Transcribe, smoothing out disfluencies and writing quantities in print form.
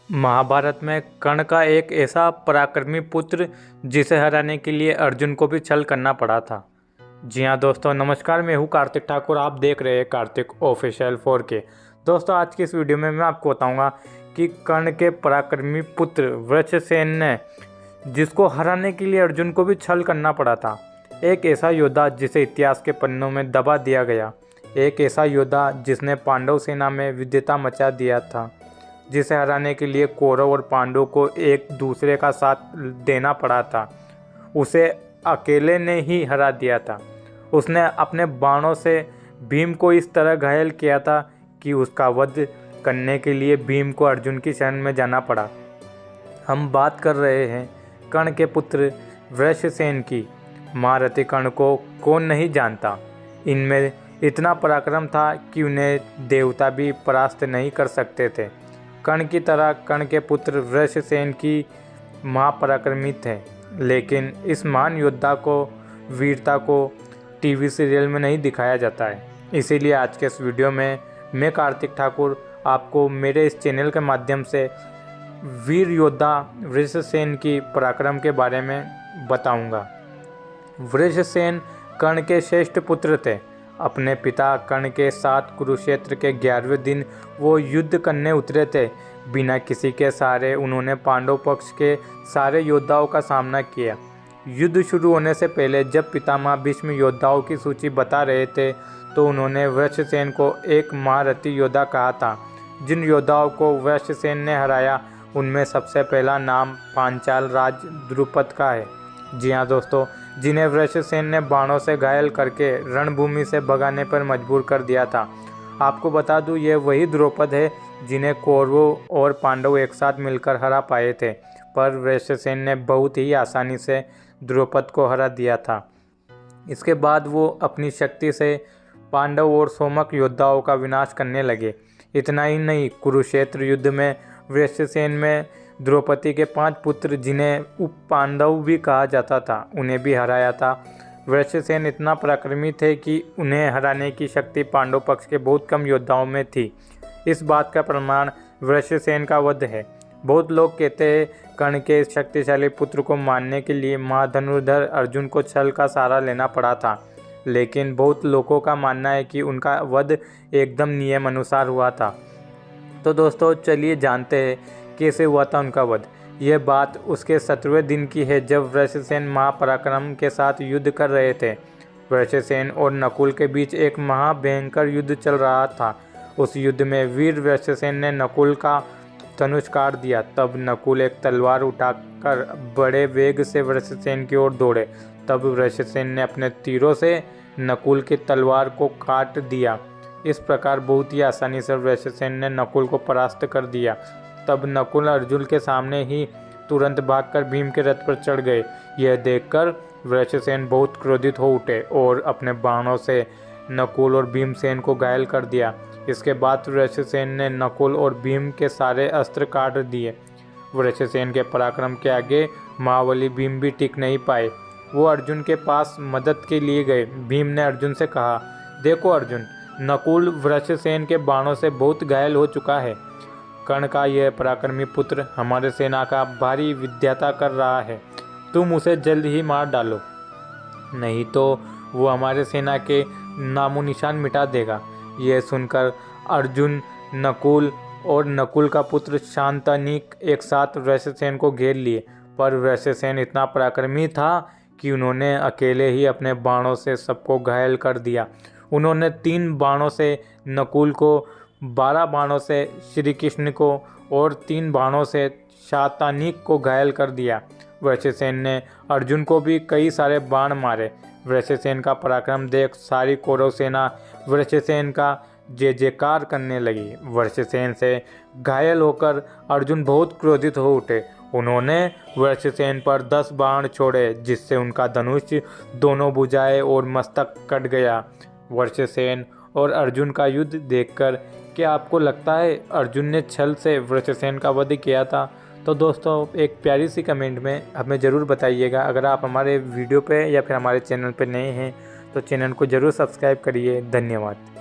महाभारत में कर्ण का एक ऐसा पराक्रमी पुत्र जिसे हराने के लिए अर्जुन को भी छल करना पड़ा था। जी हाँ दोस्तों, नमस्कार। मैं हूँ कार्तिक ठाकुर। आप देख रहे हैं कार्तिक ऑफिशियल 4K। दोस्तों, आज की इस वीडियो में मैं आपको बताऊंगा कि कर्ण के पराक्रमी पुत्र वृषसेन ने, जिसको हराने के लिए अर्जुन को भी छल करना पड़ा था, एक ऐसा योद्धा जिसे इतिहास के पन्नों में दबा दिया गया, एक ऐसा योद्धा जिसने पांडव सेना में विद्यता मचा दिया था, जिसे हराने के लिए कौरव और पांडव को एक दूसरे का साथ देना पड़ा था। उसे अकेले ने ही हरा दिया था। उसने अपने बाणों से भीम को इस तरह घायल किया था कि उसका वध करने के लिए भीम को अर्जुन की शरण में जाना पड़ा। हम बात कर रहे हैं कर्ण के पुत्र वृषसेन की। महारथी कर्ण को कौन नहीं जानता। इनमें इतना पराक्रम था कि उन्हें देवता भी परास्त नहीं कर सकते थे। कर्ण की तरह कर्ण के पुत्र वृषसेन की महापराक्रमी थे, लेकिन इस महान योद्धा को, वीरता को टीवी सीरियल में नहीं दिखाया जाता है। इसीलिए आज के इस वीडियो में मैं कार्तिक ठाकुर आपको मेरे इस चैनल के माध्यम से वीर योद्धा वृषसेन की पराक्रम के बारे में बताऊंगा। वृषसेन कर्ण के श्रेष्ठ पुत्र थे। अपने पिता कर्ण के साथ कुरुक्षेत्र के 11वें दिन वो युद्ध करने उतरे थे। बिना किसी के सहारे उन्होंने पांडव पक्ष के सारे योद्धाओं का सामना किया। युद्ध शुरू होने से पहले जब पितामह भीष्म योद्धाओं की सूची बता रहे थे, तो उन्होंने वृषसेन को एक महारथी योद्धा कहा था। जिन योद्धाओं को वृषसेन ने हराया, उनमें सबसे पहला नाम पांचाल राज द्रुपद का है। जी हाँ दोस्तों, जिन्हें वृषसेन ने बाणों से घायल करके रणभूमि से भगाने पर मजबूर कर दिया था। आपको बता दूं, ये वही द्रुपद है जिन्हें कौरवों और पांडव एक साथ मिलकर हरा पाए थे, पर वृषसेन ने बहुत ही आसानी से द्रुपद को हरा दिया था। इसके बाद वो अपनी शक्ति से पांडव और सोमक योद्धाओं का विनाश करने लगे। इतना ही नहीं, कुरुक्षेत्र युद्ध में वृषसेन में द्रौपदी के 5 पुत्र, जिन्हें उप पांडव भी कहा जाता था, उन्हें भी हराया था। वृषसेन इतना पराक्रमी थे कि उन्हें हराने की शक्ति पांडव पक्ष के बहुत कम योद्धाओं में थी। इस बात का प्रमाण वृषसेन का वध है। बहुत लोग कहते हैं कर्ण के शक्तिशाली पुत्र को मारने के लिए महाधनुर्धर अर्जुन को छल का सहारा लेना पड़ा था, लेकिन बहुत लोगों का मानना है कि उनका वध एकदम नियम अनुसार हुआ था। तो दोस्तों, चलिए जानते हैं कैसे हुआ था उनका वध। यह बात उसके 17वें दिन की है, जब वृषसेन महापराक्रम के साथ युद्ध कर रहे थे। वृषसेन और नकुल के बीच एक महाभयंकर युद्ध चल रहा था। उस युद्ध में वीर वृषसेन ने नकुल का धनुष काट दिया। तब नकुल एक तलवार उठाकर बड़े वेग से वृषसेन की ओर दौड़े। तब वृषसेन ने अपने तीरों से नकुल की तलवार को काट दिया। इस प्रकार बहुत ही आसानी से वृषसेन ने नकुल को परास्त कर दिया। तब नकुल अर्जुन के सामने ही तुरंत भागकर भीम के रथ पर चढ़ गए। यह देखकर वृषसेन बहुत क्रोधित हो उठे और अपने बाणों से नकुल और भीमसेन को घायल कर दिया। इसके बाद वृषसेन ने नकुल और भीम के सारे अस्त्र काट दिए। वृषसेन के पराक्रम के आगे महाबली भीम भी टिक नहीं पाए। वो अर्जुन के पास मदद के लिए गए। भीम ने अर्जुन से कहा, देखो अर्जुन, नकुल वृषसेन के बाणों से बहुत घायल हो चुका है। कर्ण का यह पराक्रमी पुत्र हमारे सेना का भारी विद्याता कर रहा है। तुम उसे जल्द ही मार डालो, नहीं तो वो हमारे सेना के नामो निशान मिटा देगा। यह सुनकर अर्जुन, नकुल और नकुल का पुत्र शांतनिक एक साथ वृषसेन को घेर लिए, पर वृषसेन इतना पराक्रमी था कि उन्होंने अकेले ही अपने बाणों से सबको घायल कर दिया। उन्होंने 3 बाणों से नकुल को, 12 बाणों से श्री कृष्ण को और 3 बाणों से शांतनिक को घायल कर दिया। वृषसेन ने अर्जुन को भी कई सारे बाण मारे। वृषसेन का पराक्रम देख सारी कौरव सेना वृषसेन का जय जयकार करने लगी। वृषसेन से घायल होकर अर्जुन बहुत क्रोधित हो उठे। उन्होंने वृषसेन पर 10 बाण छोड़े, जिससे उनका धनुष, दोनों भुजाएं और मस्तक कट गया। वृषसेन और अर्जुन का युद्ध देखकर क्या आपको लगता है अर्जुन ने छल से वृषसेन का वध किया था? तो दोस्तों, एक प्यारी सी कमेंट में हमें ज़रूर बताइएगा। अगर आप हमारे वीडियो पे या फिर हमारे चैनल पे नए हैं तो चैनल को ज़रूर सब्सक्राइब करिए। धन्यवाद।